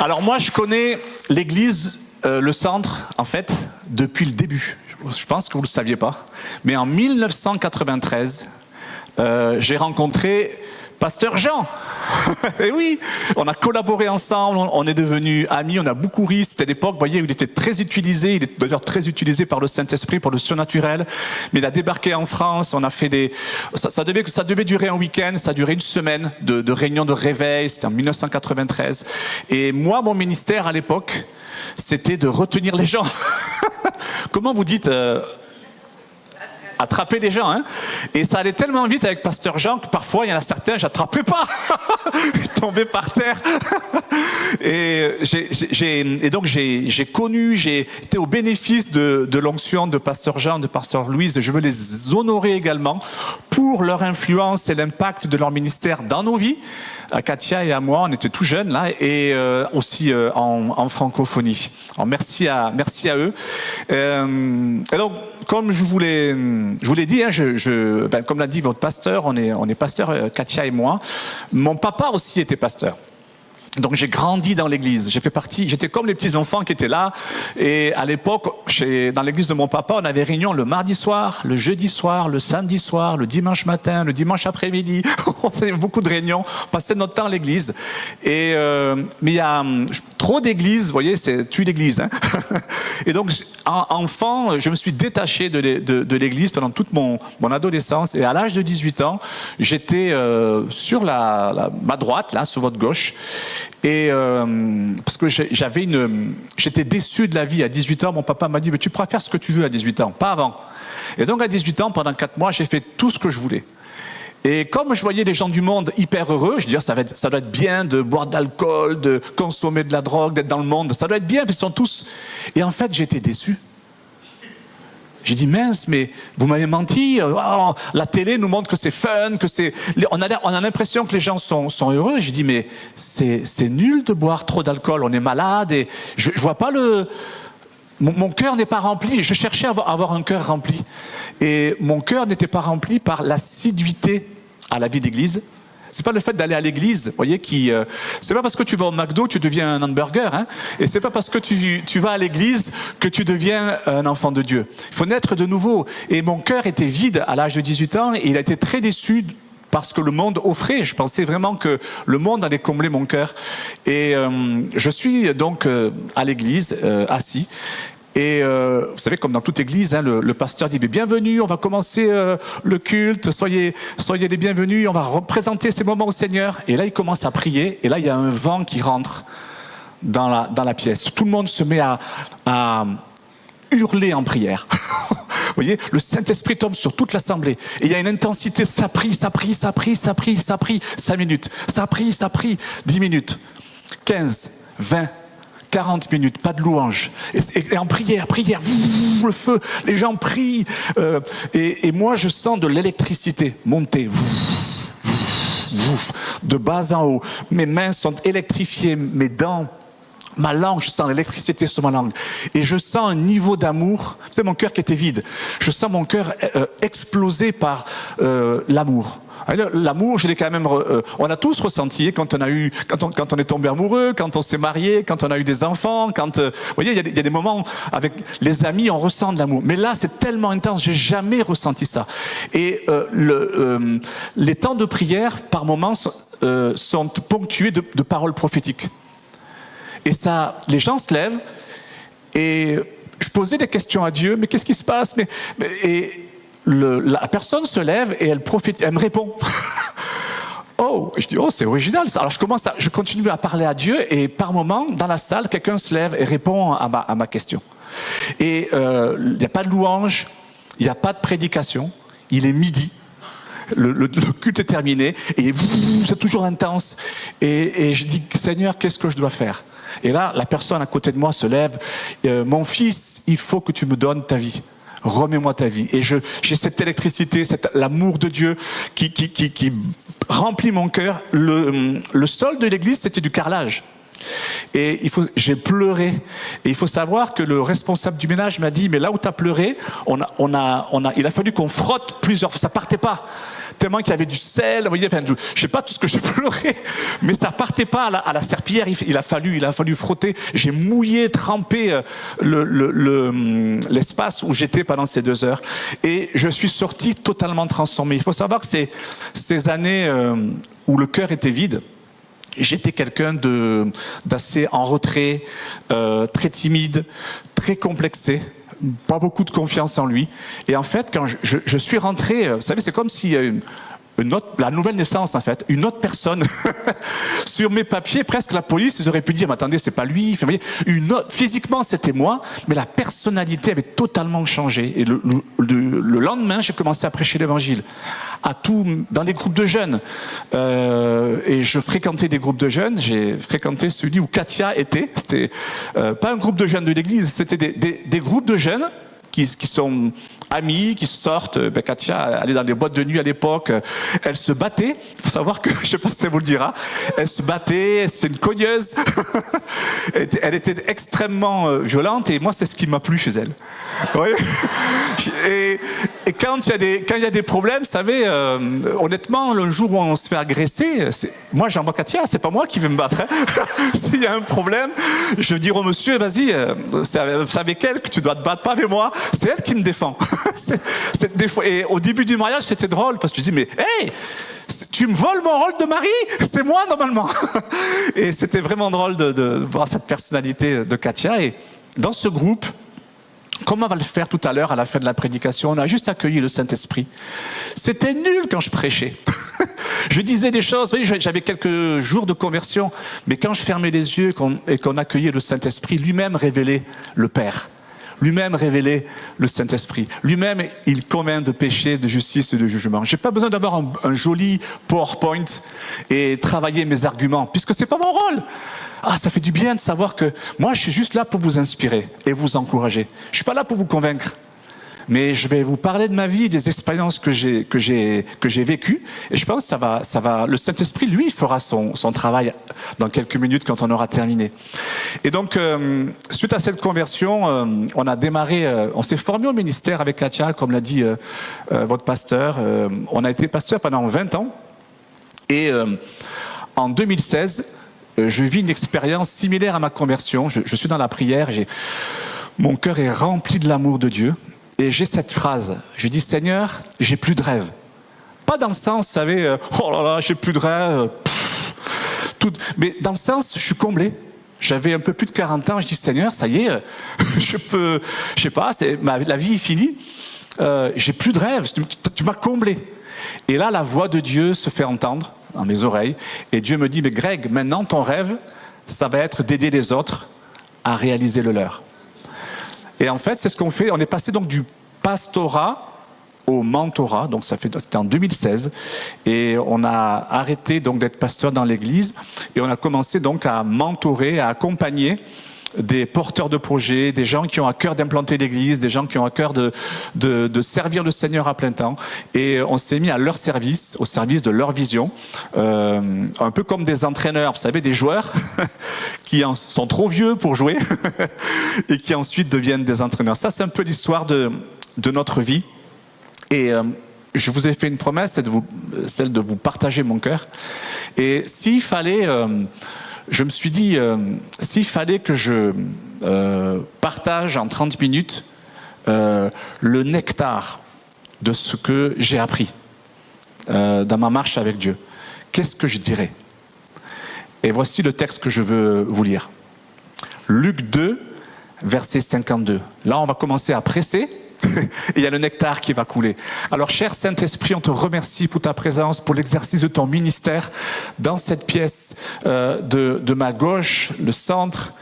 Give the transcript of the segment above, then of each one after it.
Alors moi, je connais l'église, le centre, en fait, depuis le début. Je pense que vous ne le saviez pas. Mais en 1993, j'ai rencontré Pasteur Jean. Et oui, on a collaboré ensemble, on est devenus amis, on a beaucoup ri. C'était l'époque, vous voyez, où il était très utilisé. Il est d'ailleurs très utilisé par le Saint-Esprit pour le surnaturel. Mais il a débarqué en France, on a fait des... Ça devait durer un week-end, ça a duré une semaine de réunions de réveil. C'était en 1993. Et moi, mon ministère à l'époque, c'était de retenir les gens. Comment vous dites attraper les gens, hein. Et ça allait tellement vite avec Pasteur Jean que parfois il y en a certains, j'attrapais pas. Ils tombaient par terre. Et donc j'ai connu, j'ai été au bénéfice de l'onction de Pasteur Jean, de Pasteur Louise. Je veux les honorer également pour leur influence et l'impact de leur ministère dans nos vies. À Katia et à moi, on était tout jeunes là, et aussi en francophonie. Alors merci à eux. Et donc, comme je vous l'ai dit, hein, comme l'a dit votre pasteur, on est pasteur, Katia et moi. Mon papa aussi était pasteur. Donc j'ai grandi dans l'église, j'étais comme les petits enfants qui étaient là. Et à l'époque, dans l'église de mon papa, on avait réunion le mardi soir, le jeudi soir, le samedi soir, le dimanche matin, le dimanche après-midi. On faisait beaucoup de réunions, on passait notre temps à l'église. Mais il y a trop d'églises, vous voyez, c'est tue l'église. Hein. Et donc enfant, je me suis détaché de l'église pendant toute mon adolescence. Et à l'âge de 18 ans, j'étais sur ma droite, là, sur votre gauche. Et parce que j'étais déçu de la vie à 18 ans. Mon papa m'a dit, mais tu pourras faire ce que tu veux à 18 ans, pas avant. Et donc à 18 ans, pendant 4 mois, j'ai fait tout ce que je voulais. Et comme je voyais les gens du monde hyper heureux, je disais, ça doit être bien de boire de l'alcool, de consommer de la drogue, d'être dans le monde, ça doit être bien, puis ils sont tous... Et en fait, j'étais déçu. J'ai dit, mince, mais vous m'avez menti, la télé nous montre que c'est fun, on a l'impression que les gens sont heureux. J'ai dit, mais c'est nul de boire trop d'alcool, on est malade, et je vois pas mon cœur n'est pas rempli. Je cherchais à avoir un cœur rempli. Et mon cœur n'était pas rempli par l'assiduité à la vie d'église. C'est pas le fait d'aller à l'église, vous voyez, c'est pas parce que tu vas au McDo tu deviens un hamburger, hein, et c'est pas parce que tu vas à l'église que tu deviens un enfant de Dieu. Il faut naître de nouveau. Et mon cœur était vide à l'âge de 18 ans, et il a été très déçu parce que le monde offrait. Je pensais vraiment que le monde allait combler mon cœur. Et je suis donc à l'église, assis. Et vous savez, comme dans toute église, hein, le pasteur dit, bienvenue, on va commencer le culte, soyez les bienvenus, on va représenter ces moments au Seigneur. Et là, il commence à prier, et là, il y a un vent qui rentre dans la pièce. Tout le monde se met à hurler en prière. Vous voyez, le Saint-Esprit tombe sur toute l'assemblée. Et il y a une intensité, ça prie, 5 minutes. Ça prie, 10 minutes. 15, 20, 40 minutes, pas de louange. Et en prière, le feu, les gens prient. Et moi, je sens de l'électricité monter. De bas en haut. Mes mains sont électrifiées, mes dents, ma langue, je sens l'électricité sur ma langue. Et je sens un niveau d'amour. C'est mon cœur qui était vide. Je sens mon cœur exploser par l'amour. L'amour, je l'ai quand même. On a tous ressenti quand on est tombé amoureux, quand on s'est marié, quand on a eu des enfants, vous voyez, il y a des moments avec les amis, on ressent de l'amour. Mais là, c'est tellement intense, j'ai jamais ressenti ça. Et les temps de prière, par moments, sont ponctués de paroles prophétiques. Et ça, les gens se lèvent, et je posais des questions à Dieu, mais qu'est-ce qui se passe? La personne se lève et elle me répond. Oh, je dis, c'est original ça. Alors je continue à parler à Dieu, et par moment, dans la salle, quelqu'un se lève et répond à ma question. Et il n'y a pas de louange, il n'y a pas de prédication, il est midi. Le culte est terminé, et c'est toujours intense. Et je dis, Seigneur, qu'est-ce que je dois faire? Et là, la personne à côté de moi se lève. Mon fils, il faut que tu me donnes ta vie. Remets-moi ta vie. Et j'ai cette électricité, l'amour de Dieu qui remplit mon cœur. Le sol de l'église, c'était du carrelage. Et j'ai pleuré. Et il faut savoir que le responsable du ménage m'a dit, mais là où tu as pleuré, il a fallu qu'on frotte plusieurs fois, ça partait pas. Tellement qu'il y avait du sel, vous voyez, enfin, je sais pas tout ce que j'ai pleuré, mais ça partait pas à la serpillière, il a fallu frotter. J'ai mouillé, trempé l'espace où j'étais pendant ces 2 heures. Et je suis sorti totalement transformé. Il faut savoir que ces années où le cœur était vide, j'étais quelqu'un d'assez en retrait, très timide, très complexé, pas beaucoup de confiance en lui. Et en fait, quand je suis rentré, vous savez, c'est comme si la nouvelle naissance, en fait, une autre personne sur mes papiers, presque la police, ils auraient pu dire, mais attendez, c'est pas lui. Enfin, vous voyez, physiquement, c'était moi, mais la personnalité avait totalement changé. Et le lendemain, j'ai commencé à prêcher l'évangile dans des groupes de jeunes. Et je fréquentais des groupes de jeunes. J'ai fréquenté celui où Katia était. C'était pas un groupe de jeunes de l'église, c'était des groupes de jeunes qui sont amis, qui sortent. Katia allait dans les boîtes de nuit à l'époque. Elle se battait. Il faut savoir que, je sais pas si ça vous le dira, elle se battait, c'est une cogneuse. Elle était extrêmement violente et moi, c'est ce qui m'a plu chez elle. Oui. Et quand il y a des problèmes, vous savez, honnêtement, le jour où on se fait agresser, moi j'envoie Katia, c'est pas moi qui vais me battre. Hein. S'il y a un problème, je dis au monsieur, vas-y, c'est avec elle que tu dois te battre, pas avec moi. C'est elle qui me défend. Et au début du mariage, c'était drôle parce que je dis, mais hey, tu me voles mon rôle de mari, c'est moi normalement. Et c'était vraiment drôle de voir cette personnalité de Katia. Et dans ce groupe, comme on va le faire tout à l'heure à la fin de la prédication, on a juste accueilli le Saint-Esprit. C'était nul quand je prêchais. Je disais des choses, oui, j'avais quelques jours de conversion, mais quand je fermais les yeux et qu'on accueillait le Saint-Esprit, lui-même révélait le Père. Lui-même révélait le Saint-Esprit. Lui-même, il convainc de péché, de justice et de jugement. J'ai pas besoin d'avoir un joli PowerPoint et travailler mes arguments, puisque c'est pas mon rôle. Ah, ça fait du bien de savoir que moi, je suis juste là pour vous inspirer et vous encourager. Je suis pas là pour vous convaincre. Mais je vais vous parler de ma vie, des expériences que j'ai vécues. Et je pense que ça va, le Saint-Esprit, lui, fera son travail dans quelques minutes quand on aura terminé. Et donc, suite à cette conversion, on a démarré, on s'est formé au ministère avec Katia, comme l'a dit votre pasteur. On a été pasteur pendant 20 ans. Et en 2016, je vis une expérience similaire à ma conversion. Je suis dans la prière, mon cœur est rempli de l'amour de Dieu. Et j'ai cette phrase, je dis, Seigneur, j'ai plus de rêve. Pas dans le sens, vous savez, oh là là, j'ai plus de rêve, mais dans le sens, je suis comblé. J'avais un peu plus de 40 ans, je dis, Seigneur, ça y est, je sais pas, la vie est finie, j'ai plus de rêve, tu m'as comblé. Et là, la voix de Dieu se fait entendre dans mes oreilles, et Dieu me dit, mais Greg, maintenant ton rêve, ça va être d'aider les autres à réaliser le leur. Et en fait, c'est ce qu'on fait. On est passé donc du pastorat au mentorat. Donc c'était en 2016. Et on a arrêté donc d'être pasteur dans l'église. Et on a commencé donc à mentorer, à accompagner des porteurs de projets, des gens qui ont à cœur d'implanter l'église, des gens qui ont à cœur de servir le Seigneur à plein temps. Et on s'est mis à leur service, au service de leur vision, un peu comme des entraîneurs, vous savez, des joueurs qui sont trop vieux pour jouer et qui ensuite deviennent des entraîneurs. Ça, c'est un peu l'histoire de notre vie. Et je vous ai fait une promesse, c'est celle de vous partager mon cœur. Et s'il fallait... je me suis dit, s'il fallait que je partage en 30 minutes le nectar de ce que j'ai appris dans ma marche avec Dieu, qu'est-ce que je dirais? Et voici le texte que je veux vous lire. Luc 2, verset 52. Là, on va commencer à presser. Et il y a le nectar qui va couler. Alors, cher Saint-Esprit, on te remercie pour ta présence, pour l'exercice de ton ministère dans cette pièce de ma gauche, le centre,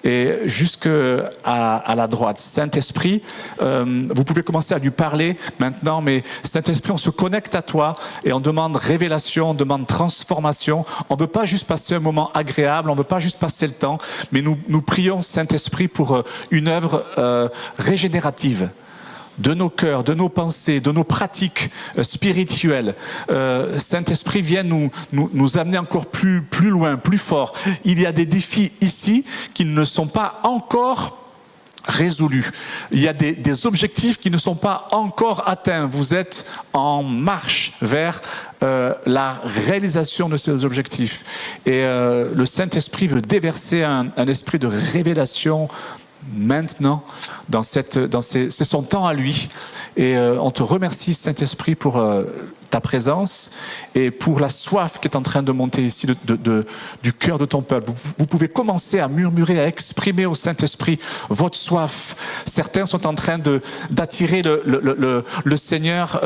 et jusqu'à la droite. Saint-Esprit, vous pouvez commencer à lui parler maintenant, mais Saint-Esprit, on se connecte à toi et on demande révélation, on demande transformation. On ne veut pas juste passer un moment agréable, on ne veut pas juste passer le temps, mais nous prions, Saint-Esprit, pour une œuvre régénérative de nos cœurs, de nos pensées, de nos pratiques spirituelles. Saint-Esprit, viens nous amener encore plus loin, plus fort. Il y a des défis ici qui ne sont pas encore résolus. Il y a des objectifs qui ne sont pas encore atteints. Vous êtes en marche vers la réalisation de ces objectifs. Et le Saint-Esprit veut déverser un esprit de révélation maintenant, c'est son temps à lui. Et on te remercie, Saint-Esprit, pour ta présence et pour la soif qui est en train de monter ici du cœur de ton peuple. Vous pouvez commencer à murmurer, à exprimer au Saint-Esprit votre soif. Certains sont en train d'attirer le Seigneur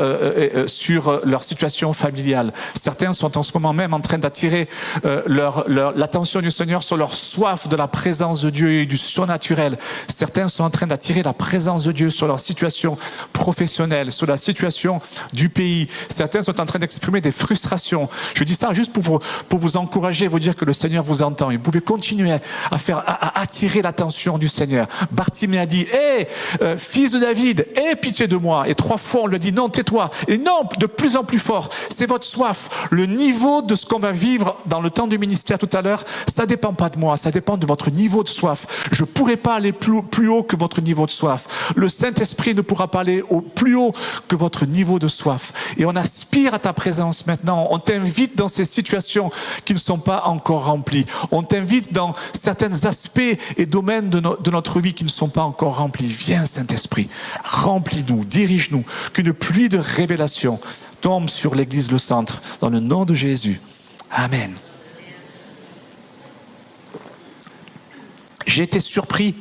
sur leur situation familiale. Certains sont en ce moment même en train d'attirer l'attention du Seigneur sur leur soif de la présence de Dieu et du surnaturel. Certains sont en train d'attirer la présence de Dieu sur leur situation professionnelle, sur la situation du pays. Certains sont en train d'exprimer des frustrations. Je dis ça juste pour vous encourager, vous dire que le Seigneur vous entend. Et vous pouvez continuer à attirer l'attention du Seigneur. Bartimée a dit, fils de David, aie pitié de moi. Et 3 fois on lui a dit, non, tais-toi. Et non, de plus en plus fort. C'est votre soif. Le niveau de ce qu'on va vivre dans le temps du ministère tout à l'heure, ça dépend pas de moi, ça dépend de votre niveau de soif. Je pourrai pas aller plus haut que votre niveau de soif. Le Saint-Esprit ne pourra pas aller plus haut que votre niveau de soif. Et on aspire à ta présence maintenant. On t'invite dans ces situations qui ne sont pas encore remplies. On t'invite dans certains aspects et domaines de notre vie qui ne sont pas encore remplis. Viens, Saint-Esprit, remplis-nous, dirige-nous, qu'une pluie de révélation tombe sur l'Église Le Centre, dans le nom de Jésus. Amen. J'ai été surpris.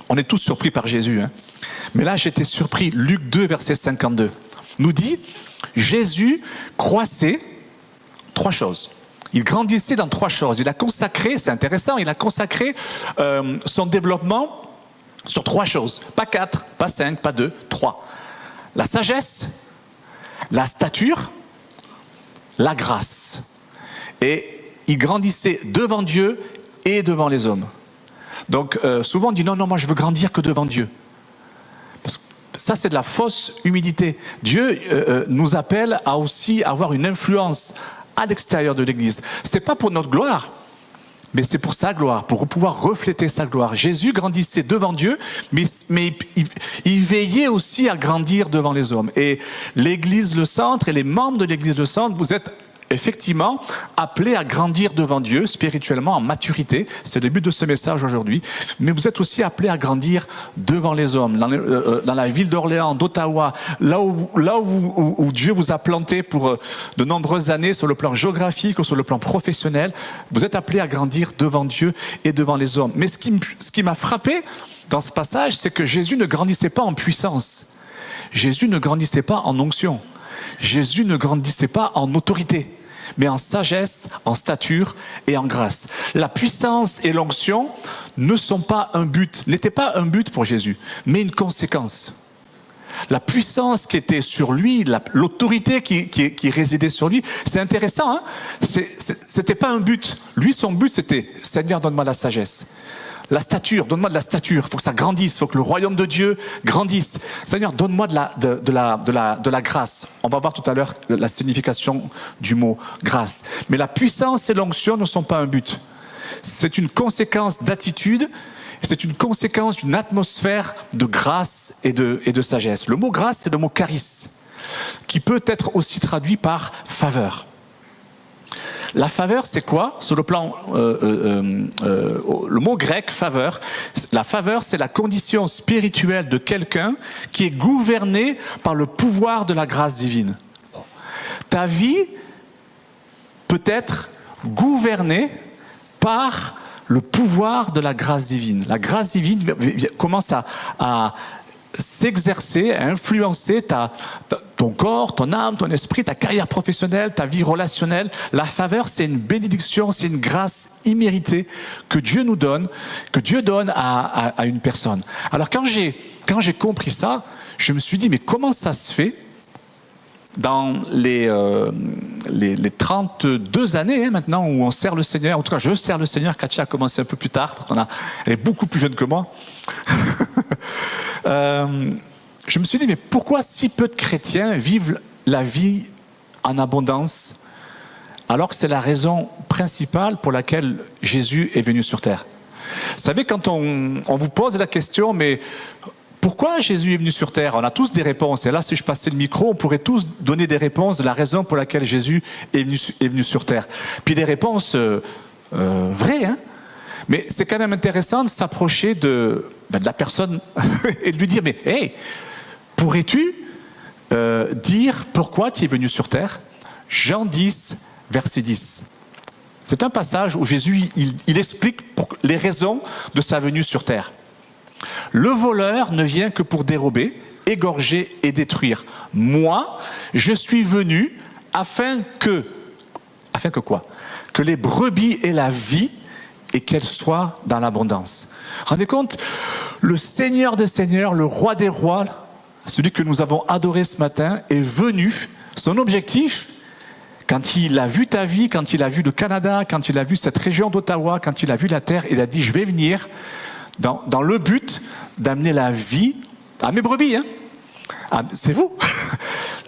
On est tous surpris par Jésus, hein. Mais là, j'étais surpris. Luc 2, verset 52, nous dit, Jésus croissait 3 choses. Il grandissait dans 3 choses. Il a consacré, c'est intéressant, il a consacré son développement sur 3 choses. Pas 4, pas 5, pas 2, 3. La sagesse, la stature, la grâce. Et il grandissait devant Dieu et devant les hommes. Donc souvent on dit non, moi je veux grandir que devant Dieu. Parce que ça c'est de la fausse humilité. Dieu nous appelle à aussi avoir une influence à l'extérieur de l'Église. C'est pas pour notre gloire, mais c'est pour sa gloire, pour pouvoir refléter sa gloire. Jésus grandissait devant Dieu, mais il veillait aussi à grandir devant les hommes. Et l'Église Le Centre et les membres de l'Église Le Centre, vous êtes effectivement appelés à grandir devant Dieu spirituellement en maturité. C'est le but de ce message aujourd'hui. Mais vous êtes aussi appelés à grandir devant les hommes. Dans la ville d'Orléans, d'Ottawa, là où Dieu vous a planté pour de nombreuses années sur le plan géographique ou sur le plan professionnel, vous êtes appelés à grandir devant Dieu et devant les hommes. Mais ce qui m'a frappé dans ce passage, c'est que Jésus ne grandissait pas en puissance. Jésus ne grandissait pas en onction. Jésus ne grandissait pas en autorité, mais en sagesse, en stature et en grâce. La puissance et l'onction n'étaient pas un but pour Jésus, mais une conséquence. La puissance qui était sur lui, l'autorité qui résidait sur lui, c'est intéressant, hein? C'était pas un but. Lui, son but, c'était « Seigneur, donne-moi la sagesse ». La stature, donne-moi de la stature, il faut que ça grandisse, il faut que le royaume de Dieu grandisse. Seigneur, donne-moi de la grâce. On va voir tout à l'heure la signification du mot grâce. Mais la puissance et l'onction ne sont pas un but. C'est une conséquence d'attitude, c'est une conséquence d'une atmosphère de grâce et de sagesse. Le mot grâce, c'est le mot charis, qui peut être aussi traduit par faveur. La faveur, c'est quoi? Sur le plan, le mot grec, faveur, la faveur, c'est la condition spirituelle de quelqu'un qui est gouverné par le pouvoir de la grâce divine. Ta vie peut être gouvernée par le pouvoir de la grâce divine. La grâce divine commence à s'exercer, à influencer ton corps, ton âme, ton esprit, ta carrière professionnelle, ta vie relationnelle. La faveur, c'est une bénédiction, c'est une grâce imméritée que Dieu nous donne, que Dieu donne à une personne. Alors quand j'ai compris ça, je me suis dit, mais comment ça se fait dans les 32 années maintenant où on sert le Seigneur, en tout cas je sers le Seigneur, Katia a commencé un peu plus tard, parce elle est beaucoup plus jeune que moi. je me suis dit, mais pourquoi si peu de chrétiens vivent la vie en abondance, alors que c'est la raison principale pour laquelle Jésus est venu sur terre? Vous savez, quand on vous pose la question, mais pourquoi Jésus est venu sur terre? On a tous des réponses. Et là, si je passais le micro, on pourrait tous donner des réponses de la raison pour laquelle Jésus est venu sur terre. Puis des réponses vraies, hein? Mais c'est quand même intéressant de s'approcher de la personne et de lui dire, mais hey, pourrais-tu dire pourquoi tu es venu sur terre? Jean 10, verset 10. C'est un passage où Jésus il explique les raisons de sa venue sur terre. Le voleur ne vient que pour dérober, égorger et détruire. Moi, je suis venu afin que quoi? Que les brebis aient la vie et qu'elles soient dans l'abondance. Rendez compte, le Seigneur des Seigneurs, le Roi des Rois, celui que nous avons adoré ce matin, est venu. Son objectif, quand il a vu ta vie, quand il a vu le Canada, quand il a vu cette région d'Ottawa, quand il a vu la terre, il a dit, je vais venir dans le but d'amener la vie à mes brebis. Hein. C'est vous.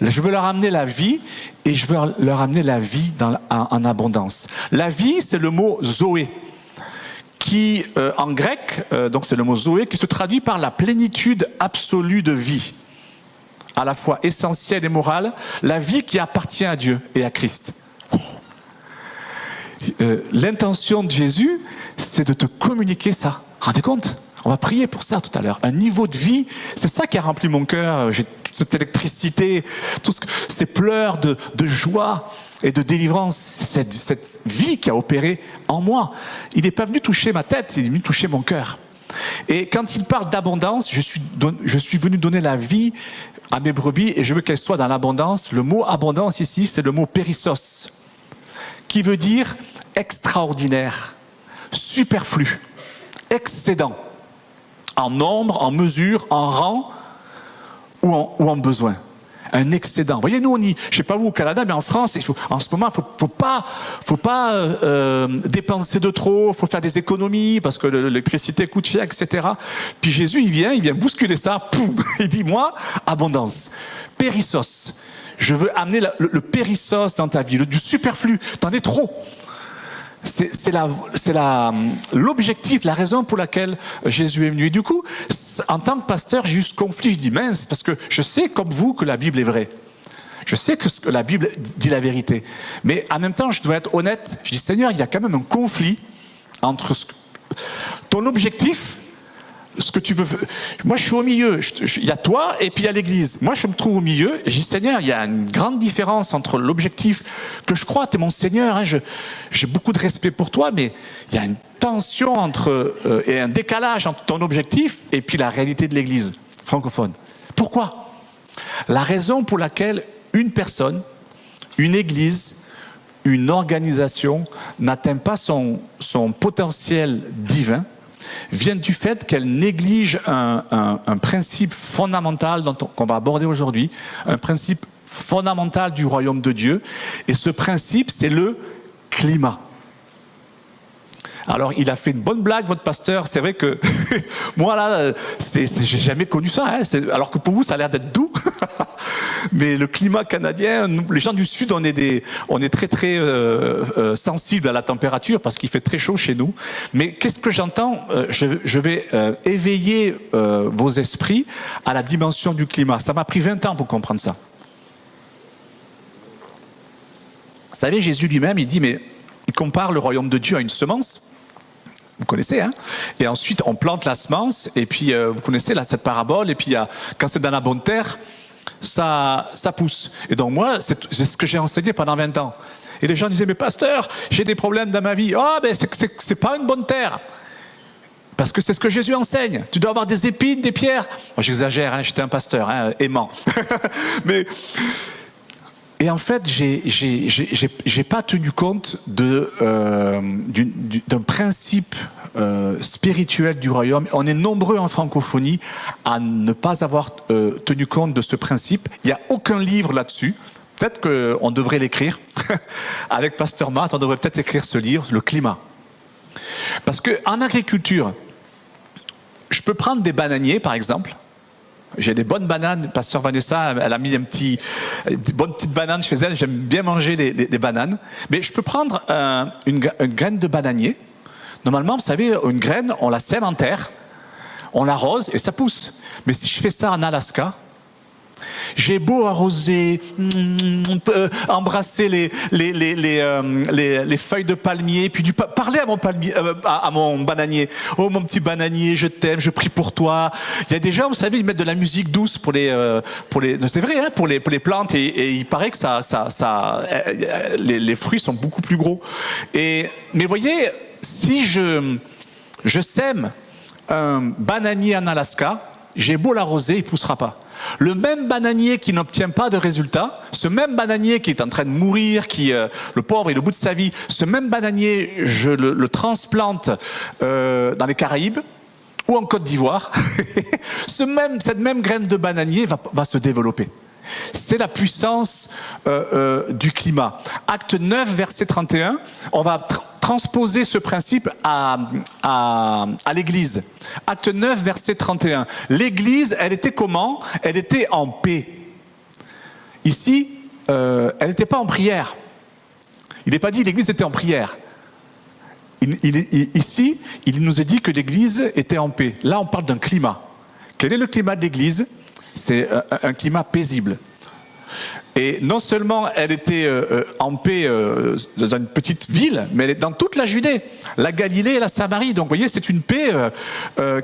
Je veux leur amener la vie et je veux leur amener la vie en abondance. La vie, c'est le mot Zoé, qui en grec, donc c'est le mot Zoé, qui se traduit par la plénitude absolue de vie, à la fois essentielle et morale, la vie qui appartient à Dieu et à Christ. L'intention de Jésus, c'est de te communiquer ça. Rendez compte? On va prier pour ça tout à l'heure. Un niveau de vie, c'est ça qui a rempli mon cœur. J'ai toute cette électricité, ces pleurs de joie et de délivrance, cette vie qui a opéré en moi. Il n'est pas venu toucher ma tête, il est venu toucher mon cœur. Et quand il parle d'abondance, je suis venu donner la vie à mes brebis et je veux qu'elles soient dans l'abondance. Le mot abondance ici, c'est le mot périssos, qui veut dire extraordinaire, superflu, excédent, en nombre, en mesure, en rang ou en besoin. Un excédent. Vous voyez, nous, je ne sais pas vous au Canada, mais en France, en ce moment, faut pas dépenser de trop, il faut faire des économies parce que l'électricité coûte cher, etc. Puis Jésus, il vient bousculer ça, poum, il dit, moi, abondance, périssos. Je veux amener le périssos dans ta vie, du superflu, t'en es trop. C'est l'objectif, la raison pour laquelle Jésus est venu. Et du coup, en tant que pasteur, j'ai eu ce conflit. Je dis mince, parce que je sais comme vous que la Bible est vraie. Je sais que la Bible dit la vérité. Mais en même temps, je dois être honnête. Je dis Seigneur, il y a quand même un conflit entre ton objectif, ce que tu veux. Moi, je suis au milieu. Il y a toi et puis il y a l'Église. Moi, je me trouve au milieu. Et je dis, Seigneur, il y a une grande différence entre l'objectif que je crois. Tu es mon Seigneur. Hein, j'ai beaucoup de respect pour toi, mais il y a une tension et un décalage entre ton objectif et puis la réalité de l'Église francophone. Pourquoi? La raison pour laquelle une personne, une Église, une organisation n'atteint pas son potentiel divin vient du fait qu'elle néglige un principe fondamental qu'on va aborder aujourd'hui, un principe fondamental du royaume de Dieu. Et ce principe, c'est le climat. Alors, il a fait une bonne blague, votre pasteur. C'est vrai que moi, là, j'ai jamais connu ça. Hein. Alors que pour vous, ça a l'air d'être doux. Mais le climat canadien, les gens du Sud, on est très, très sensibles à la température parce qu'il fait très chaud chez nous. Mais qu'est-ce que j'entends? Je vais éveiller vos esprits à la dimension du climat. Ça m'a pris 20 ans pour comprendre ça. Vous savez, Jésus lui-même, il compare le royaume de Dieu à une semence. Vous connaissez, hein? Et ensuite, on plante la semence, et puis vous connaissez cette parabole, et puis quand c'est dans la bonne terre, ça pousse. Et donc moi, c'est ce que j'ai enseigné pendant 20 ans. Et les gens disaient, mais pasteur, j'ai des problèmes dans ma vie. Oh, ben c'est pas une bonne terre. Parce que c'est ce que Jésus enseigne. Tu dois avoir des épines, des pierres. Moi, j'exagère, hein, j'étais un pasteur, hein, aimant. Et en fait, j'ai pas tenu compte d'un principe spirituel du royaume. On est nombreux en francophonie à ne pas avoir tenu compte de ce principe. Il n'y a aucun livre là-dessus. Peut-être qu'on devrait l'écrire. Avec Pasteur Matt, on devrait peut-être écrire ce livre, le climat. Parce qu'en agriculture, je peux prendre des bananiers, par exemple. J'ai des bonnes bananes. Pasteur Vanessa, elle a mis des bonnes petites bananes chez elle. J'aime bien manger les bananes. Mais je peux prendre une graine de bananier. Normalement, vous savez, une graine, on la sème en terre, on l'arrose et ça pousse. Mais si je fais ça en Alaska, j'ai beau arroser, embrasser les feuilles de palmier, puis parler à mon bananier. Oh mon petit bananier, je t'aime, je prie pour toi. Il y a des gens, vous savez, ils mettent de la musique douce pour les c'est vrai, hein, pour les plantes et il paraît que les fruits sont beaucoup plus gros. Mais voyez, si je sème un bananier en Alaska, j'ai beau l'arroser, il ne poussera pas. Le même bananier qui n'obtient pas de résultat, ce même bananier qui est en train de mourir, le pauvre, il est au bout de sa vie, ce même bananier, je le transplante dans les Caraïbes ou en Côte d'Ivoire, cette même graine de bananier va se développer. C'est la puissance du climat. Acte 9, verset 31, on va transposer ce principe à l'Église. Acte 9, verset 31. L'Église, elle était comment? Elle était en paix. Ici, elle n'était pas en prière. Il n'est pas dit l'Église était en prière. Ici, il nous est dit que l'Église était en paix. Là, on parle d'un climat. Quel est le climat de l'Église? C'est un climat paisible. Et non seulement elle était en paix dans une petite ville, mais elle est dans toute la Judée, la Galilée et la Samarie. Donc vous voyez, c'est une paix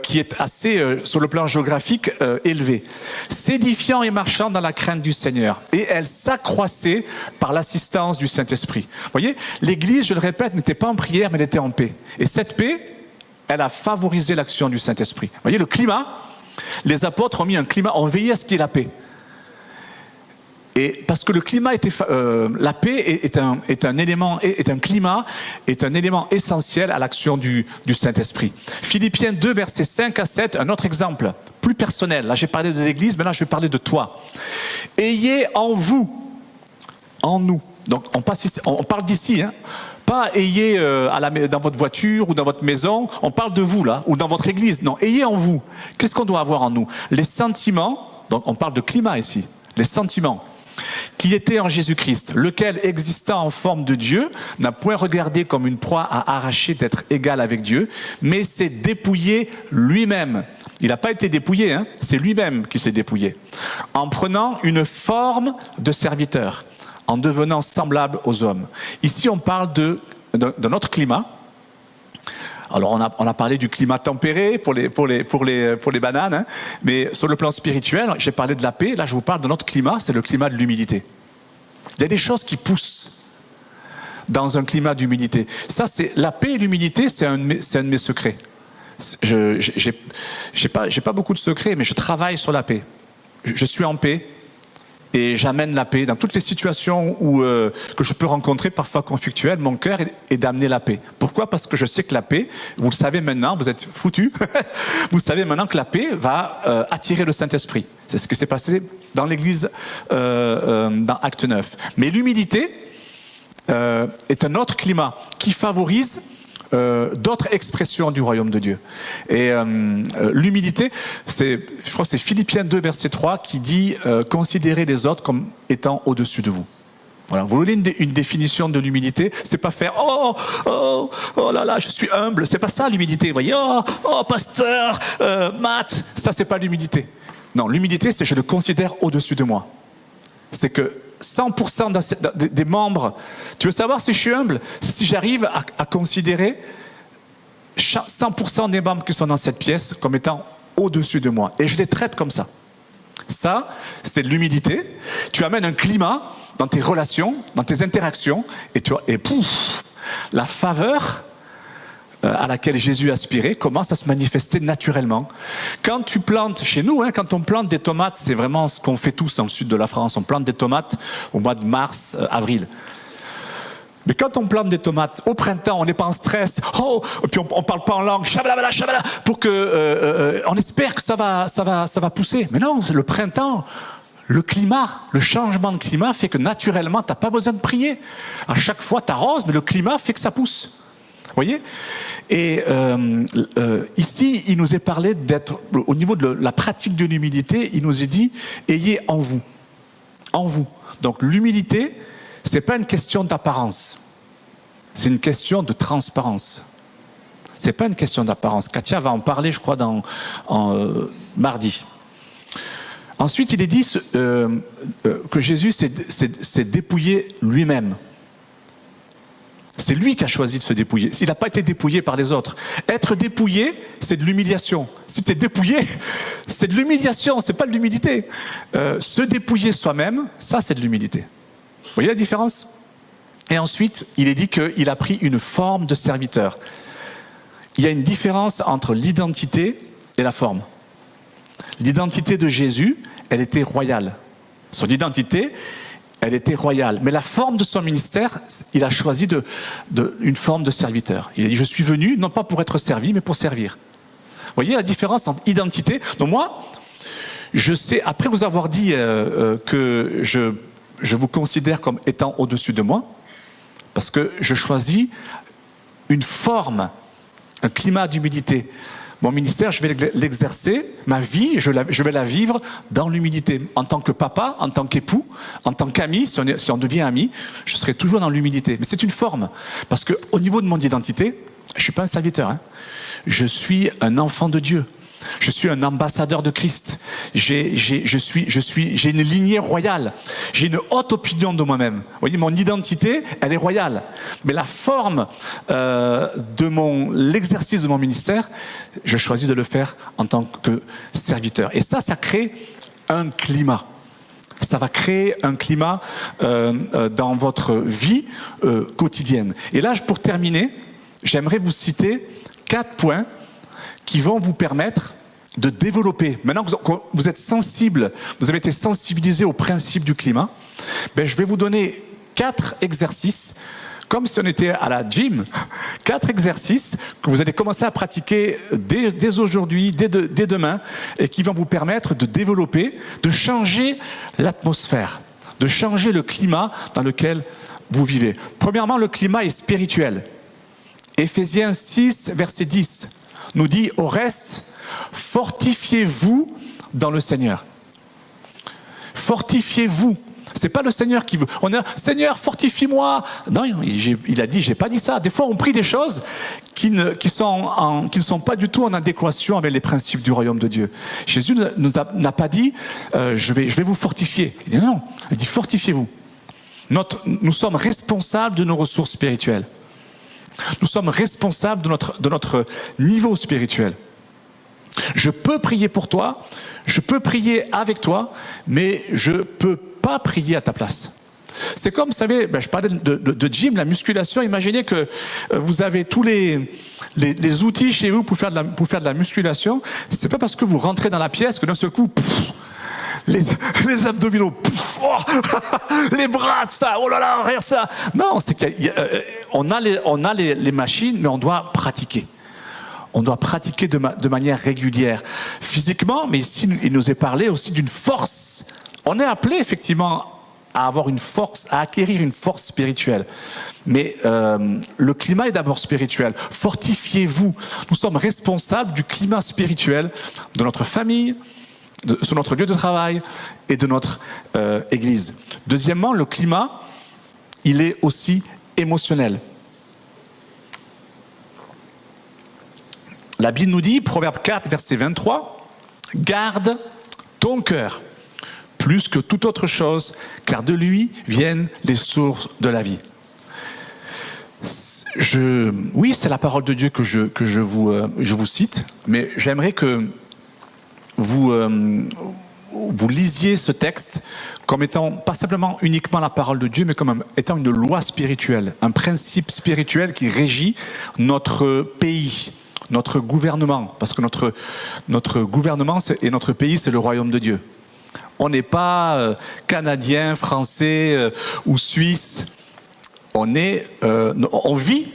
qui est assez, sur le plan géographique, élevée. S'édifiant et marchant dans la crainte du Seigneur. Et elle s'accroissait par l'assistance du Saint-Esprit. Vous voyez, l'Église, je le répète, n'était pas en prière, mais elle était en paix. Et cette paix, elle a favorisé l'action du Saint-Esprit. Vous voyez, le climat, les apôtres ont mis un climat, ont veillé à ce qu'il y ait la paix. Et parce que le climat la paix est un élément essentiel à l'action du Saint-Esprit. Philippiens 2, versets 5 à 7, un autre exemple, plus personnel. Là, j'ai parlé de l'Église, mais là, je vais parler de toi. Ayez en vous, en nous. Donc, on parle d'ici, hein. Pas ayez dans votre voiture ou dans votre maison, on parle de vous là, ou dans votre église. Non, ayez en vous. Qu'est-ce qu'on doit avoir en nous? Les sentiments, donc on parle de climat ici, les sentiments qui étaient en Jésus-Christ, lequel, existant en forme de Dieu, n'a point regardé comme une proie à arracher d'être égal avec Dieu, mais s'est dépouillé lui-même. Il n'a pas été dépouillé, hein, c'est lui-même qui s'est dépouillé, en prenant une forme de serviteur, en devenant semblable aux hommes. Ici, on parle de notre climat. Alors, on a parlé du climat tempéré pour les bananes, hein, mais sur le plan spirituel, j'ai parlé de la paix. Là, je vous parle de notre climat, c'est le climat de l'humilité. Il y a des choses qui poussent dans un climat d'humilité. Ça, c'est la paix et l'humilité, c'est un de mes secrets. J'ai pas beaucoup de secrets, mais je travaille sur la paix. Je suis en paix. Et j'amène la paix dans toutes les situations que je peux rencontrer, parfois conflictuelles. Mon cœur est d'amener la paix. Pourquoi? Parce que je sais que la paix, vous le savez maintenant, vous êtes foutus, vous savez maintenant que la paix va attirer le Saint-Esprit. C'est ce qui s'est passé dans l'Église dans Acte 9. Mais l'humilité est un autre climat qui favorise d'autres expressions du royaume de Dieu. Et l'humilité, je crois que c'est Philippiens 2, verset 3, qui dit « Considérez les autres comme étant au-dessus de vous ». Voilà. Vous voulez une définition de l'humilité? C'est pas faire « Oh là là, je suis humble ». C'est pas ça l'humilité, vous voyez. « Oh, pasteur, Matt ». Ça, c'est pas l'humilité. Non, l'humilité, c'est je le considère au-dessus de moi. C'est que 100% des membres, tu veux savoir si je suis humble? Si j'arrive à considérer 100% des membres qui sont dans cette pièce comme étant au-dessus de moi. Et je les traite comme ça. Ça, c'est de l'humilité. Tu amènes un climat dans tes relations, dans tes interactions, et pouf, la faveur à laquelle Jésus aspirait commence à se manifester naturellement. Quand tu plantes, chez nous, hein, quand on plante des tomates, c'est vraiment ce qu'on fait tous dans le sud de la France, on plante des tomates au mois de mars, avril. Mais quand on plante des tomates au printemps, on n'est pas en stress, puis on parle pas en langue, shabalabala, shabalala, pour que on espère que ça va pousser. Mais non, le printemps, le climat, le changement de climat fait que naturellement, t'as pas besoin de prier. À chaque fois, t'arroses, mais le climat fait que ça pousse. voyez? Et ici, il nous est parlé d'être, au niveau de la pratique de l'humilité, il nous est dit, ayez en vous. En vous. Donc l'humilité, c'est pas une question d'apparence. C'est une question de transparence. C'est pas une question d'apparence. Katia va en parler, je crois, mardi. Ensuite, il est dit que Jésus s'est dépouillé lui-même. C'est lui qui a choisi de se dépouiller. Il n'a pas été dépouillé par les autres. Être dépouillé, c'est de l'humiliation. Si tu es dépouillé, c'est de l'humiliation, c'est pas de l'humilité. Se dépouiller soi-même, ça c'est de l'humilité. Vous voyez la différence? Et ensuite, il est dit qu'il a pris une forme de serviteur. Il y a une différence entre l'identité et la forme. L'identité de Jésus, elle était royale. Son identité, elle était royale. Mais la forme de son ministère, il a choisi une forme de serviteur. Il a dit, je suis venu, non pas pour être servi, mais pour servir. Vous voyez la différence entre identité? Donc moi, je sais, après vous avoir dit que je vous considère comme étant au-dessus de moi, parce que je choisis une forme, un climat d'humilité. Mon ministère, je vais l'exercer, ma vie, je vais la vivre dans l'humilité. En tant que papa, en tant qu'époux, en tant qu'ami, si on devient ami, je serai toujours dans l'humilité. Mais c'est une forme. Parce qu'au niveau de mon identité, je ne suis pas un serviteur. Hein. Je suis un enfant de Dieu. Je suis un ambassadeur de Christ. J'ai une lignée royale. J'ai une haute opinion de moi-même. Vous voyez, mon identité, elle est royale. Mais la forme l'exercice de mon ministère, je choisis de le faire en tant que serviteur. Et ça crée un climat. Ça va créer un climat dans votre vie quotidienne. Et là, pour terminer, j'aimerais vous citer 4 points qui vont vous permettre de développer. Maintenant que vous êtes sensible, vous avez été sensibilisé au principe du climat, je vais vous donner 4 exercices, comme si on était à la gym, 4 exercices que vous allez commencer à pratiquer dès aujourd'hui, dès demain, et qui vont vous permettre de développer, de changer l'atmosphère, de changer le climat dans lequel vous vivez. Premièrement, le climat est spirituel. Éphésiens 6, verset 10. Nous dit, au reste, fortifiez-vous dans le Seigneur. Fortifiez-vous. C'est pas le Seigneur qui veut. On a, Seigneur, fortifie-moi. Non, il a dit, j'ai pas dit ça. Des fois, on prie des choses qui ne sont pas du tout en adéquation avec les principes du royaume de Dieu. Jésus n'a pas dit, je vais vous fortifier. Il dit non. Il dit, fortifiez-vous. Nous sommes responsables de nos ressources spirituelles. Nous sommes responsables de notre niveau spirituel. Je peux prier pour toi, je peux prier avec toi, mais je ne peux pas prier à ta place. C'est comme, vous savez, je parlais de gym, la musculation. Imaginez que vous avez tous les outils chez vous pour faire de la musculation. C'est pas parce que vous rentrez dans la pièce que d'un seul coup, les abdominaux, les bras, tout ça, oh là là, rien ça. Non, c'est qu'on a les machines, mais on doit pratiquer. On doit pratiquer de manière régulière, physiquement, mais ici, il nous est parlé aussi d'une force. On est appelé effectivement à avoir une force, à acquérir une force spirituelle. Mais le climat est d'abord spirituel. Fortifiez-vous. Nous sommes responsables du climat spirituel de notre famille, sur notre lieu de travail et de notre Église. Deuxièmement, le climat, il est aussi émotionnel. La Bible nous dit, Proverbe 4, verset 23, « Garde ton cœur plus que toute autre chose, car de lui viennent les sources de la vie. » Oui, c'est la parole de Dieu que je vous cite, mais j'aimerais que vous lisiez ce texte comme étant pas simplement uniquement la parole de Dieu, mais comme étant une loi spirituelle, un principe spirituel qui régit notre pays, notre gouvernement, parce que notre gouvernement et notre pays, c'est le royaume de Dieu. On n'est pas canadien, français ou suisse. On vit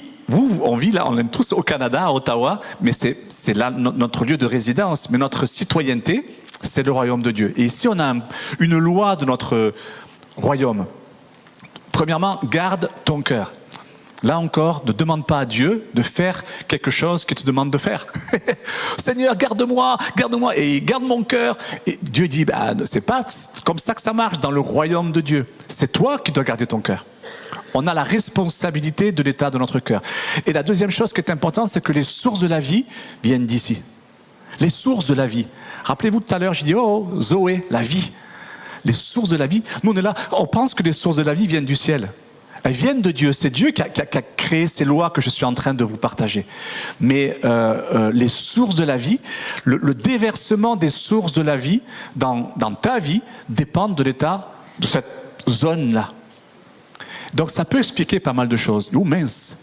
là, on est tous au Canada, à Ottawa, mais c'est là notre lieu de résidence. Mais notre citoyenneté, c'est le royaume de Dieu. Et ici, on a une loi de notre royaume. Premièrement, garde ton cœur. Là encore, ne demande pas à Dieu de faire quelque chose qu'il te demande de faire. Seigneur, garde-moi, garde-moi, et il garde mon cœur. Et Dieu dit, c'est pas comme ça que ça marche dans le royaume de Dieu. C'est toi qui dois garder ton cœur. On a la responsabilité de l'état de notre cœur. Et la deuxième chose qui est importante, c'est que les sources de la vie viennent d'ici. Les sources de la vie. Rappelez-vous tout à l'heure, j'ai dit, Zoé, la vie. Les sources de la vie. Nous, on est là, on pense que les sources de la vie viennent du ciel. Elles viennent de Dieu. C'est Dieu qui a créé ces lois que je suis en train de vous partager. Mais les sources de la vie, le déversement des sources de la vie dans ta vie dépendent de l'état de cette zone-là. Donc ça peut expliquer pas mal de choses. Oh mince,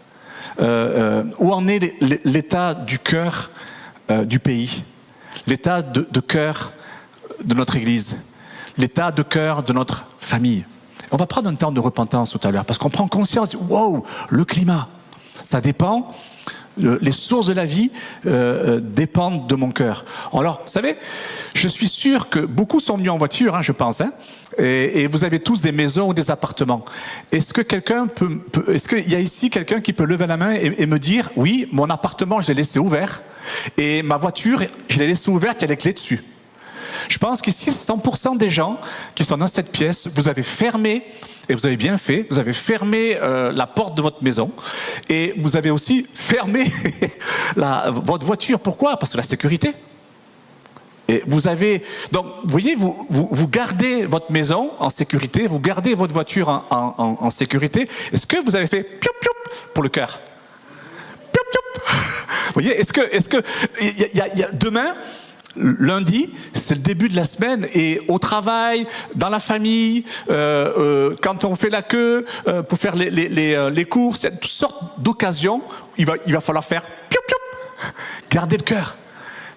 où en est l'état du cœur du pays, l'état de cœur de notre Église, l'état de cœur de notre famille. On va prendre un temps de repentance tout à l'heure, parce qu'on prend conscience, wow, le climat, ça dépend, les sources de la vie dépendent de mon cœur. Alors, vous savez, je suis sûr que beaucoup sont venus en voiture, je pense, et vous avez tous des maisons ou des appartements. Est-ce que est-ce qu'il y a ici quelqu'un qui peut lever la main et me dire, oui, mon appartement, je l'ai laissé ouvert, et ma voiture, je l'ai laissée ouverte, il y a les clés dessus. Je pense qu'ici, 100% des gens qui sont dans cette pièce, vous avez fermé, et vous avez bien fait, vous avez fermé la porte de votre maison, et vous avez aussi fermé votre voiture. Pourquoi? Parce que la sécurité. Et vous avez, donc, vous voyez, vous gardez votre maison en sécurité, vous gardez votre voiture en sécurité. Est-ce que vous avez fait pioup pioup pour le cœur? Pioup pioup. Vous voyez, est-ce que y a demain, lundi, c'est le début de la semaine, et au travail, dans la famille, quand on fait la queue pour faire les courses, il y a toutes sortes d'occasions. Il va falloir faire pioup pioup. Gardez le cœur.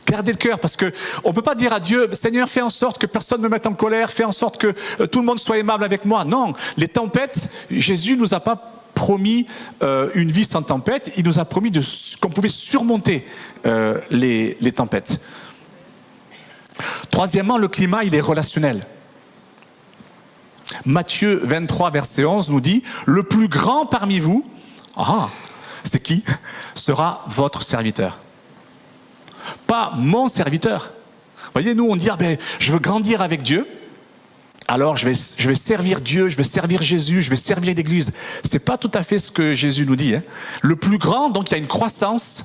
Gardez le cœur, parce que on peut pas dire à Dieu, Seigneur, fais en sorte que personne ne me mette en colère, fais en sorte que tout le monde soit aimable avec moi. Non, les tempêtes, Jésus nous a pas promis une vie sans tempête, il nous a promis qu'on pouvait surmonter les tempêtes. Troisièmement, le climat, il est relationnel. Matthieu 23, verset 11 nous dit, le plus grand parmi vous, c'est qui? Sera votre serviteur. Pas mon serviteur. Vous voyez, nous on dit, je veux grandir avec Dieu, alors je vais servir Dieu, je vais servir Jésus, je vais servir l'Église. C'est pas tout à fait ce que Jésus nous dit. Le plus grand, donc il y a une croissance,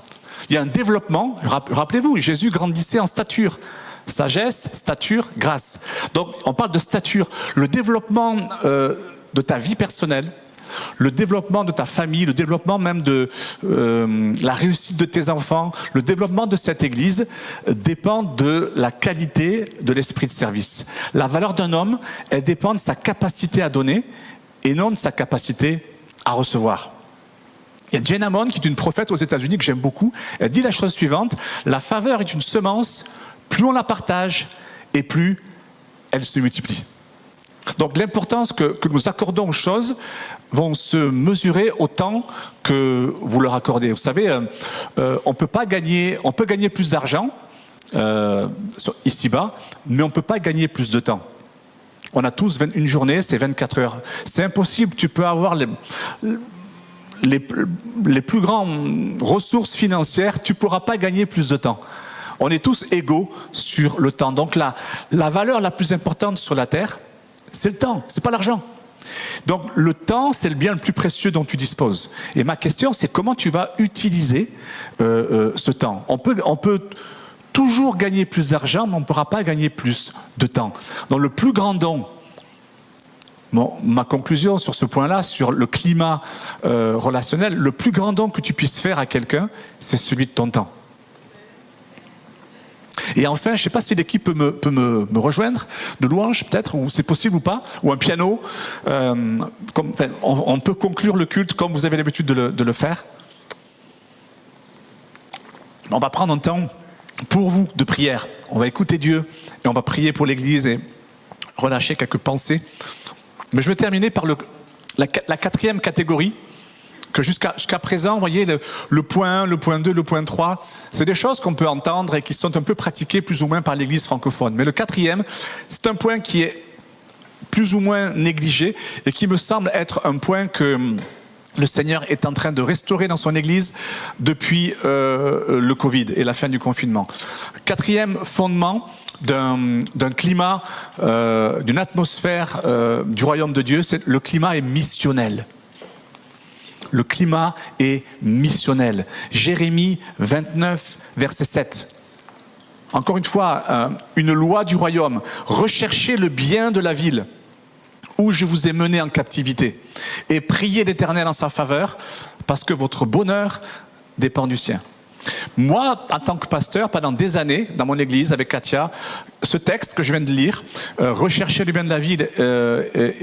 il y a un développement. Rappelez-vous, Jésus grandissait en stature. Sagesse, stature, grâce. Donc on parle de stature. Le développement de ta vie personnelle, le développement de ta famille, le développement même de la réussite de tes enfants, le développement de cette Église dépend de la qualité de l'esprit de service. La valeur d'un homme, elle dépend de sa capacité à donner et non de sa capacité à recevoir. Il y a Jane Hammond, qui est une prophète aux États-Unis que j'aime beaucoup. Elle dit la chose suivante, la faveur est une semence, plus on la partage et plus elle se multiplie. Donc l'importance que nous accordons aux choses vont se mesurer autant que vous leur accordez. Vous savez, on peut gagner plus d'argent ici-bas, mais on ne peut pas gagner plus de temps. On a tous une journée, c'est 24 heures. C'est impossible, tu peux avoir les plus grandes ressources financières, tu ne pourras pas gagner plus de temps. On est tous égaux sur le temps. Donc la valeur la plus importante sur la terre, c'est le temps, c'est pas l'argent. Donc le temps, c'est le bien le plus précieux dont tu disposes. Et ma question, c'est comment tu vas utiliser ce temps. On peut toujours gagner plus d'argent, mais on ne pourra pas gagner plus de temps. Donc le plus grand don, ma conclusion sur ce point-là, sur le climat relationnel, le plus grand don que tu puisses faire à quelqu'un, c'est celui de ton temps. Et enfin, je ne sais pas si l'équipe peut me rejoindre, de louange peut-être, ou c'est possible ou pas, ou un piano. On peut conclure le culte comme vous avez l'habitude de le faire. On va prendre un temps pour vous de prière. On va écouter Dieu et on va prier pour l'Église et relâcher quelques pensées. Mais je vais terminer par la quatrième catégorie, que jusqu'à présent, vous voyez, le point 1, le point 2, le point 3, c'est des choses qu'on peut entendre et qui sont un peu pratiquées plus ou moins par l'Église francophone. Mais le quatrième, c'est un point qui est plus ou moins négligé et qui me semble être un point le Seigneur est en train de restaurer dans son Église depuis le Covid et la fin du confinement. Quatrième fondement d'un climat, d'une atmosphère du royaume de Dieu, c'est le climat est missionnel. Le climat est missionnel. Jérémie 29, verset 7. Encore une fois, une loi du royaume. Recherchez le bien de la ville où je vous ai mené en captivité et priez l'Éternel en sa faveur parce que votre bonheur dépend du sien. Moi, en tant que pasteur, pendant des années, dans mon église, avec Katia, ce texte que je viens de lire, recherchez le bien de la ville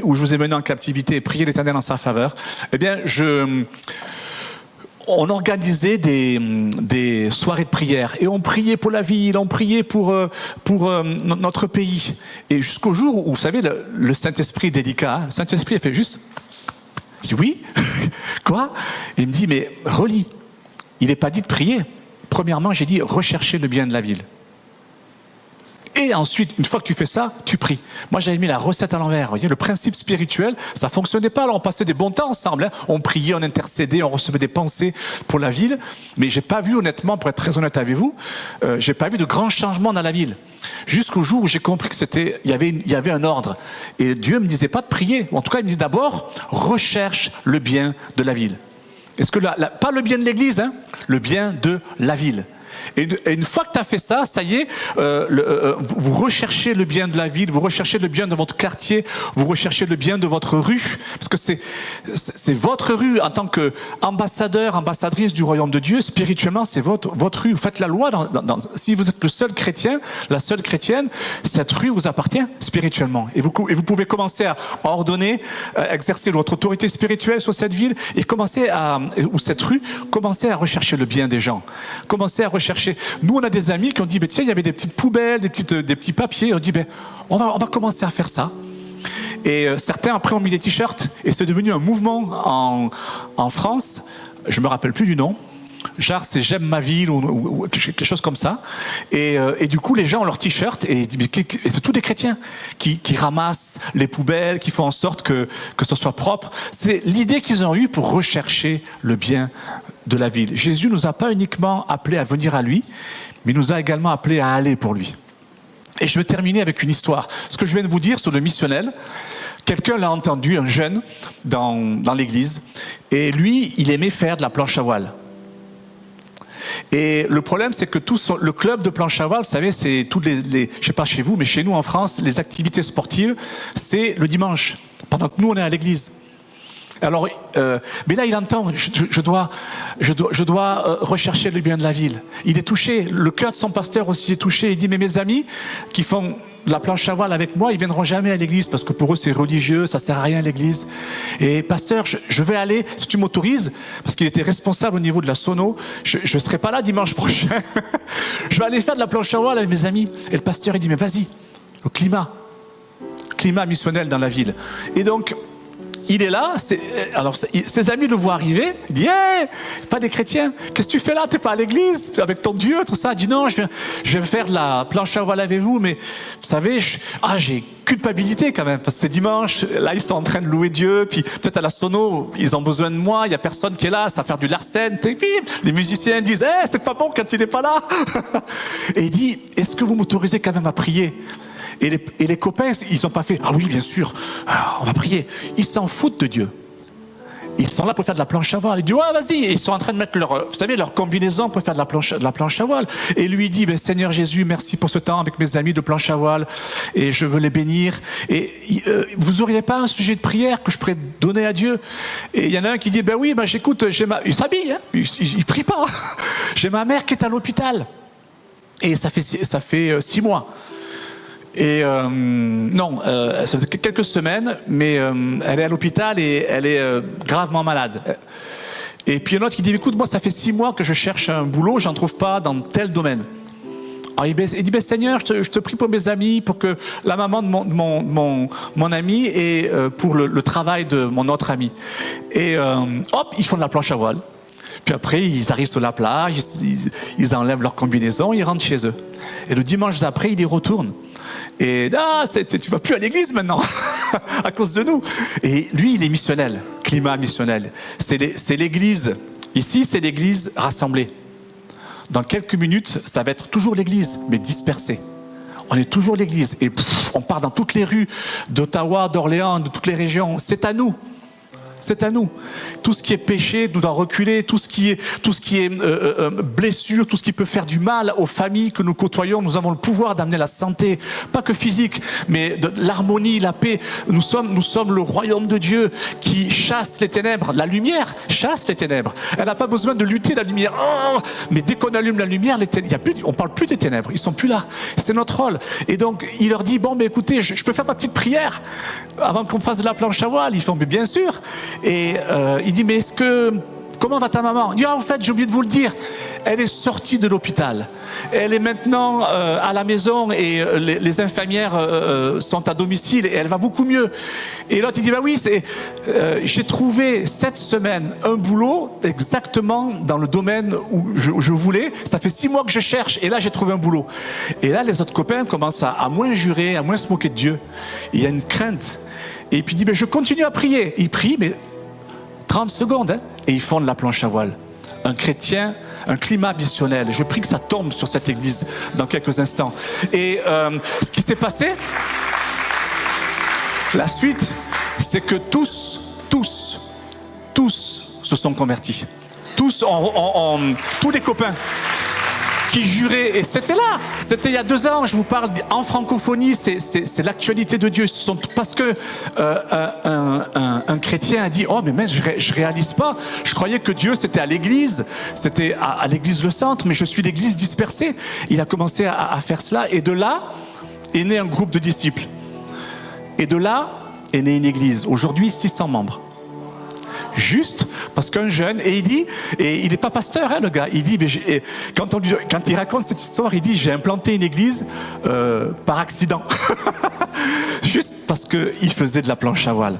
où je vous ai mené en captivité et priez l'Éternel en sa faveur, eh bien, on organisait des soirées de prière et on priait pour la ville, on priait pour notre pays. Et jusqu'au jour où, vous savez, le Saint-Esprit est délicat, hein, le Saint-Esprit a fait juste... Je dis oui, quoi? Et il me dit, mais relis. Il n'est pas dit de prier. Premièrement, j'ai dit rechercher le bien de la ville. Et ensuite, une fois que tu fais ça, tu pries. Moi, j'avais mis la recette à l'envers. Vous voyez, le principe spirituel, ça ne fonctionnait pas. Alors, on passait des bons temps ensemble. Hein. On priait, on intercédait, on recevait des pensées pour la ville. Mais je n'ai pas vu, honnêtement, pour être très honnête avec vous, je n'ai pas vu de grands changements dans la ville. Jusqu'au jour où j'ai compris qu'il y avait un ordre. Et Dieu ne me disait pas de prier. En tout cas, il me dit d'abord, recherche le bien de la ville. Est-ce que pas le bien de l'église, hein, le bien de la ville. Et une fois que tu as fait ça, ça y est, vous recherchez le bien de la ville, vous recherchez le bien de votre quartier, vous recherchez le bien de votre rue, parce que c'est votre rue en tant qu'ambassadeur, ambassadrice du royaume de Dieu, spirituellement c'est votre rue. Vous faites la loi, si vous êtes le seul chrétien, la seule chrétienne, cette rue vous appartient spirituellement. Et vous pouvez commencer à ordonner, à exercer votre autorité spirituelle sur cette ville, et ou cette rue, commencer à rechercher le bien des gens. Commencer à rechercher. Nous, on a des amis qui ont dit, tiens, il y avait des petites poubelles, des petits papiers. On dit, on va commencer à faire ça. Et certains, après, ont mis des t-shirts. Et c'est devenu un mouvement en France. Je ne me rappelle plus du nom. Genre, c'est J'aime ma ville ou quelque chose comme ça. Et du coup, les gens ont leurs t-shirts et c'est tous des chrétiens qui ramassent les poubelles, qui font en sorte que ce soit propre. C'est l'idée qu'ils ont eue pour rechercher le bien de la ville. Jésus nous a pas uniquement appelés à venir à lui, mais il nous a également appelés à aller pour lui. Et je vais terminer avec une histoire. Ce que je viens de vous dire sur le missionnel, quelqu'un l'a entendu, un jeune, dans l'église. Et lui, il aimait faire de la planche à voile. Et le problème, c'est que le club de planche à voile, vous savez, c'est toutes je sais pas chez vous, mais chez nous en France, les activités sportives, c'est le dimanche, pendant que nous, on est à l'église. Alors, mais là, il entend, je dois rechercher le bien de la ville. Il est touché, le cœur de son pasteur aussi est touché. Il dit, mais mes amis qui font de la planche à voile avec moi, ils viendront jamais à l'église parce que pour eux, c'est religieux, ça sert à rien à l'église. Et pasteur, je vais aller, si tu m'autorises, parce qu'il était responsable au niveau de la sono, je serai pas là dimanche prochain. Je vais aller faire de la planche à voile avec mes amis. Et le pasteur, il dit, mais vas-y, le climat missionnel dans la ville. Et donc, il est là, alors ses amis le voient arriver, il dit, hey, pas des chrétiens, qu'est-ce que tu fais là, t'es pas à l'église, avec ton Dieu, tout ça. Il dit, non, je vais faire de la planche à voile avec vous, mais vous savez, j'ai culpabilité quand même, parce que c'est dimanche, là ils sont en train de louer Dieu, puis peut-être à la sono, ils ont besoin de moi, il n'y a personne qui est là, ça va faire du larcène, et puis les musiciens disent, hey, c'est pas bon quand il n'est pas là. Et il dit, est-ce que vous m'autorisez quand même à prier ? Et les copains, ils n'ont pas fait « Ah oui, bien sûr, on va prier ». Ils s'en foutent de Dieu. Ils sont là pour faire de la planche à voile. Ils disent « Ouais, vas-y ». Et ils sont en train de mettre leur combinaison pour faire de la planche à voile. Et lui dit « Seigneur Jésus, merci pour ce temps avec mes amis de planche à voile. Et je veux les bénir. Et vous n'auriez pas un sujet de prière que je pourrais donner à Dieu ?» Et il y en a un qui dit « Ben oui, j'écoute, il s'habille, hein, il prie pas. J'ai ma mère qui est à l'hôpital. Et ça fait 6 mois. » Et ça faisait quelques semaines, mais elle est à l'hôpital et elle est gravement malade. Et puis un autre qui dit, écoute, moi ça fait 6 mois que je cherche un boulot, j'en trouve pas dans tel domaine. Alors il dit, Seigneur, je te prie pour mes amis, pour que la maman de mon ami et pour le travail de mon autre ami. Et hop, ils font de la planche à voile. Puis après, ils arrivent sur la plage, ils enlèvent leur combinaison, ils rentrent chez eux. Et le dimanche d'après, ils y retournent. Et tu vas plus à l'église maintenant. à cause de nous. Et lui, il est missionnel, climat missionnel. C'est l'église. Ici, c'est l'église rassemblée. Dans quelques minutes, ça va être toujours l'église, mais dispersée. On est toujours l'église. Et on part dans toutes les rues d'Ottawa, d'Orléans, de toutes les régions. C'est à nous. C'est à nous. Tout ce qui est péché, nous doit reculer. Tout ce qui est blessure, tout ce qui peut faire du mal aux familles que nous côtoyons, nous avons le pouvoir d'amener la santé, pas que physique, mais de l'harmonie, la paix. Nous sommes le royaume de Dieu qui chasse les ténèbres. La lumière chasse les ténèbres. Elle n'a pas besoin de lutter la lumière. Oh, mais dès qu'on allume la lumière, on parle plus des ténèbres. Ils sont plus là. C'est notre rôle. Et donc, il leur dit, bon, mais écoutez, je peux faire ma petite prière avant qu'on fasse de la planche à voile. Ils font, mais bien sûr. Et il dit, mais comment va ta maman? Il dit, en fait, j'ai oublié de vous le dire, elle est sortie de l'hôpital. Elle est maintenant à la maison et les infirmières sont à domicile et elle va beaucoup mieux. Et l'autre, il dit, bah oui, j'ai trouvé cette semaine un boulot exactement dans le domaine où je voulais. Ça fait 6 mois que je cherche et là, j'ai trouvé un boulot. Et là, les autres copains commencent à moins jurer, à moins se moquer de Dieu. Et il y a une crainte. Et puis il dit, mais je continue à prier. Il prie, mais 30 secondes, et ils font de la planche à voile. Un chrétien, un climat missionnel. Je prie que ça tombe sur cette église dans quelques instants. Et ce qui s'est passé, la suite, c'est que tous se sont convertis. Tous les copains qui juraient, et c'était il y a 2 ans, je vous parle en francophonie, c'est l'actualité de Dieu. Parce que un chrétien a dit, oh mais je réalise pas, je croyais que Dieu c'était à l'église, c'était à l'église le centre, mais je suis l'église dispersée. Il a commencé à faire cela, et de là est né un groupe de disciples. Et de là est née une église, aujourd'hui 600 membres. Juste parce qu'un jeune, et il dit, et il n'est pas pasteur, le gars, il dit, mais quand il raconte cette histoire, il dit, j'ai implanté une église par accident. Juste parce qu'il faisait de la planche à voile.